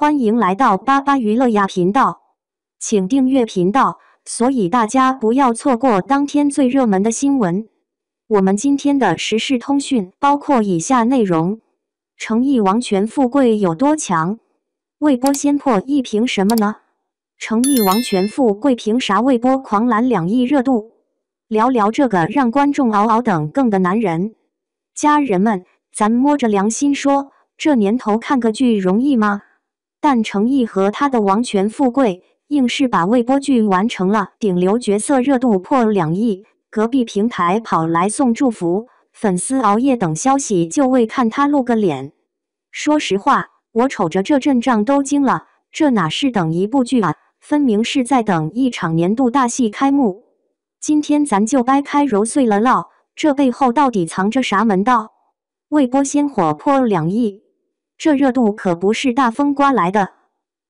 欢迎来到巴巴娱乐呀频道，请订阅频道，所以大家不要错过当天最热门的新闻。我们今天的时事通讯包括以下内容：诚意王权富贵有多强？魏波先破亿凭什么呢？诚意王权富贵凭啥魏波狂揽2亿热度？聊聊这个让观众嗷嗷等更的男人。家人们，咱摸着良心说，这年头看个剧容易吗？但诚意和他的王权富贵硬是把魏波剧完成了，顶流角色热度破2亿，隔壁平台跑来送祝福，粉丝熬夜等消息就为看他露个脸。说实话，我瞅着这阵仗都惊了，这哪是等一部剧啊，分明是在等一场年度大戏开幕。今天咱就掰开揉碎了唠，这背后到底藏着啥门道？魏波先火破2亿。这热度可不是大风刮来的。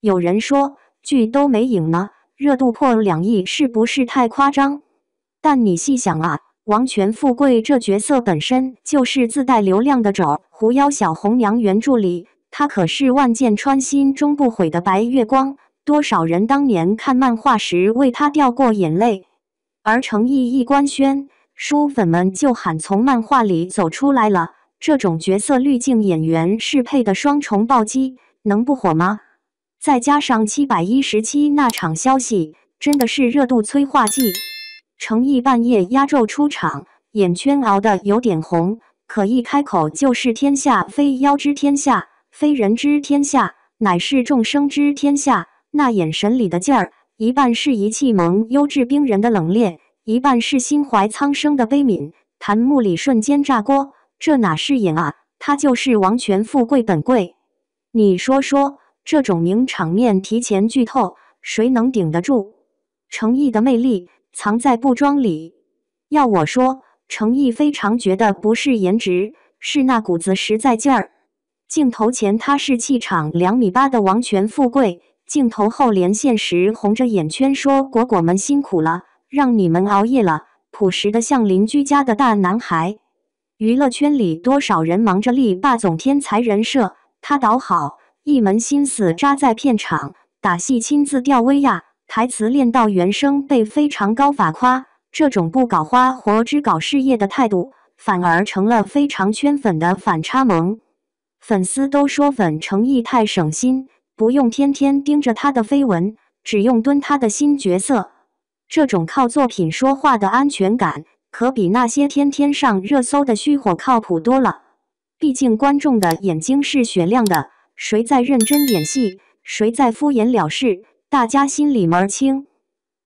有人说剧都没影呢，热度破2亿是不是太夸张？但你细想啊，王权富贵这角色本身就是自带流量的种，狐妖小红娘原著里，她可是万箭穿心终不悔的白月光，多少人当年看漫画时为她掉过眼泪。而诚意一官宣，书粉们就喊从漫画里走出来了。这种角色滤镜演员适配的双重暴击，能不火吗？再加上717那场消息，真的是热度催化剂。诚意半夜压轴出场，眼圈熬得有点红，可一开口就是天下非妖之天下，非人之天下，乃是众生之天下。那眼神里的劲儿，一半是一气蒙幽制冰人的冷冽，一半是心怀苍生的悲悯。弹幕里瞬间炸锅。这哪是演啊，他就是王权富贵本贵。你说说，这种名场面提前剧透，谁能顶得住？诚意的魅力藏在不装里。要我说，诚意非常绝的不是颜值，是那股子实在劲儿。镜头前他是气场2.8米的王权富贵，镜头后连线时红着眼圈说果果们辛苦了，让你们熬夜了，朴实的像邻居家的大男孩。娱乐圈里多少人忙着立霸总天才人设，他倒好，一门心思扎在片场，打戏亲自吊威亚，台词练到原声被非常高法夸。这种不搞花活只搞事业的态度，反而成了非常圈粉的反差萌。粉丝都说粉诚意太省心，不用天天盯着他的绯闻，只用蹲他的新角色。这种靠作品说话的安全感，可比那些天天上热搜的虚火靠谱多了。毕竟观众的眼睛是雪亮的，谁在认真演戏，谁在敷衍了事，大家心里门儿清。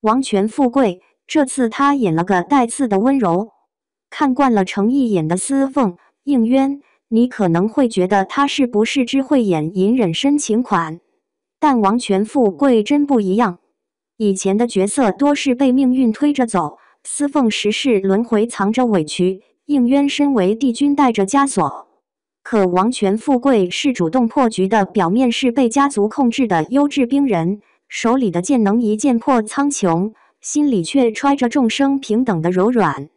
王权富贵，这次他演了个带刺的温柔。看惯了诚意演的司凤、应渊，你可能会觉得他是不是只会演隐忍深情款？但王权富贵真不一样，以前的角色多是被命运推着走。司凤时世轮回藏着委屈，应渊身为帝君带着枷锁。可王权富贵是主动破局的，表面是被家族控制的优质兵人，手里的剑能一剑破苍穹，心里却揣着众生平等的柔软。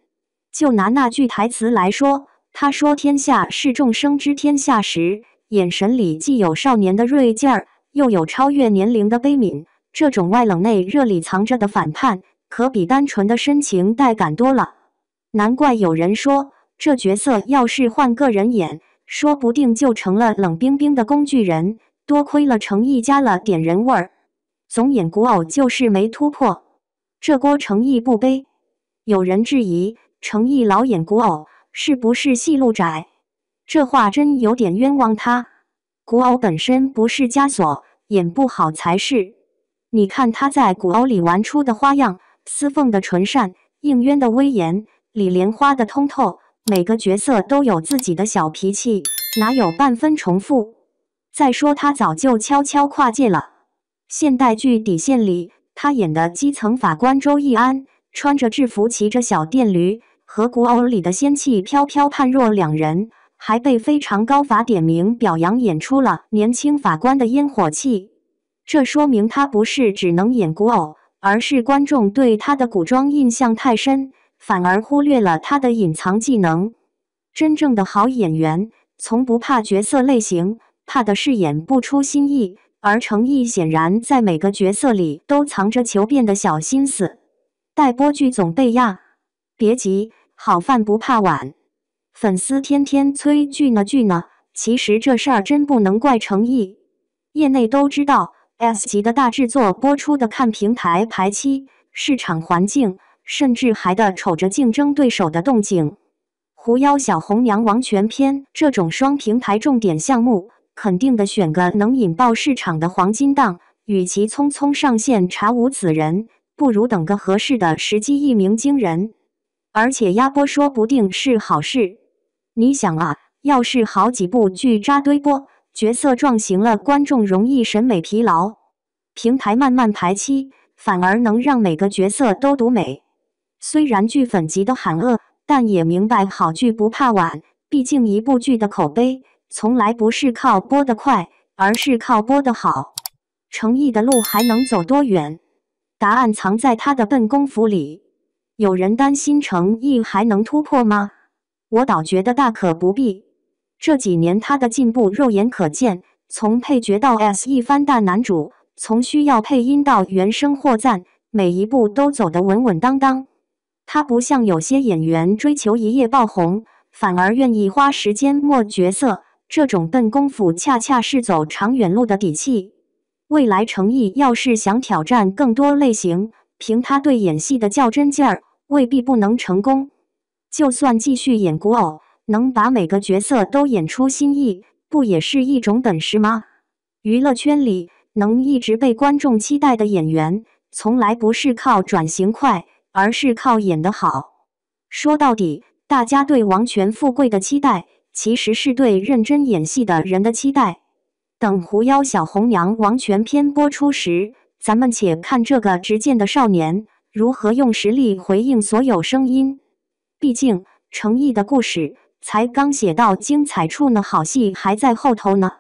就拿那句台词来说，他说天下是众生之天下时，眼神里既有少年的锐劲儿，又有超越年龄的悲悯。这种外冷内热里藏着的反叛，可比单纯的深情带感多了。难怪有人说，这角色要是换个人演，说不定就成了冷冰冰的工具人。多亏了诚意加了点人味儿，总演古偶就是没突破，这锅诚意不背。有人质疑，诚意老演古偶，是不是戏路窄？这话真有点冤枉他。古偶本身不是枷锁，演不好才是。你看他在古偶里玩出的花样，司凤的纯善，应渊的威严，李莲花的通透，每个角色都有自己的小脾气，哪有半分重复？再说他早就悄悄跨界了。现代剧底线里，他演的基层法官周易安，穿着制服骑着小电驴，和古偶里的仙气飘飘判若两人，还被非常高法点名表扬，演出了年轻法官的烟火气。这说明他不是只能演古偶，而是观众对他的古装印象太深，反而忽略了他的隐藏技能。真正的好演员，从不怕角色类型，怕的是演不出新意。而程毅显然在每个角色里都藏着求变的小心思。待播剧总被压，别急，好饭不怕晚。粉丝天天催剧呢，其实这事儿真不能怪程毅。业内都知道 S 级的大制作播出的看平台排期、市场环境，甚至还得瞅着竞争对手的动静。狐妖小红娘王权篇这种双平台重点项目，肯定的选个能引爆市场的黄金档，与其匆匆上线查无此人，不如等个合适的时机一鸣惊人。而且压播说不定是好事。你想啊，要是好几部剧扎堆播，角色撞型了，观众容易审美疲劳。平台慢慢排期，反而能让每个角色都独美。虽然剧粉急得喊饿，但也明白好剧不怕晚，毕竟一部剧的口碑从来不是靠播得快，而是靠播得好。程毅的路还能走多远？答案藏在他的笨功夫里。有人担心程毅还能突破吗？我倒觉得大可不必。这几年他的进步肉眼可见，从配角到 S 一番大男主，从需要配音到原声获赞，每一步都走得稳稳当当。他不像有些演员追求一夜爆红，反而愿意花时间磨角色，这种笨功夫恰恰是走长远路的底气。未来程毅要是想挑战更多类型，凭他对演戏的较真劲儿，未必不能成功。就算继续演古偶，能把每个角色都演出新意，不也是一种本事吗？娱乐圈里能一直被观众期待的演员，从来不是靠转型快，而是靠演得好。说到底，大家对王权富贵的期待，其实是对认真演戏的人的期待。等狐妖小红娘王权篇播出时，咱们且看这个执剑的少年如何用实力回应所有声音。毕竟程毅的故事才刚写到精彩处呢，好戏还在后头呢。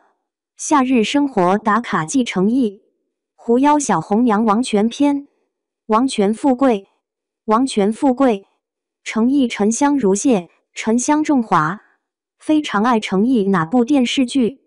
夏日生活打卡记程毅，狐妖小红娘王权篇，王权富贵，王权富贵，程毅沉香如屑，沉香重华。非常爱程毅哪部电视剧？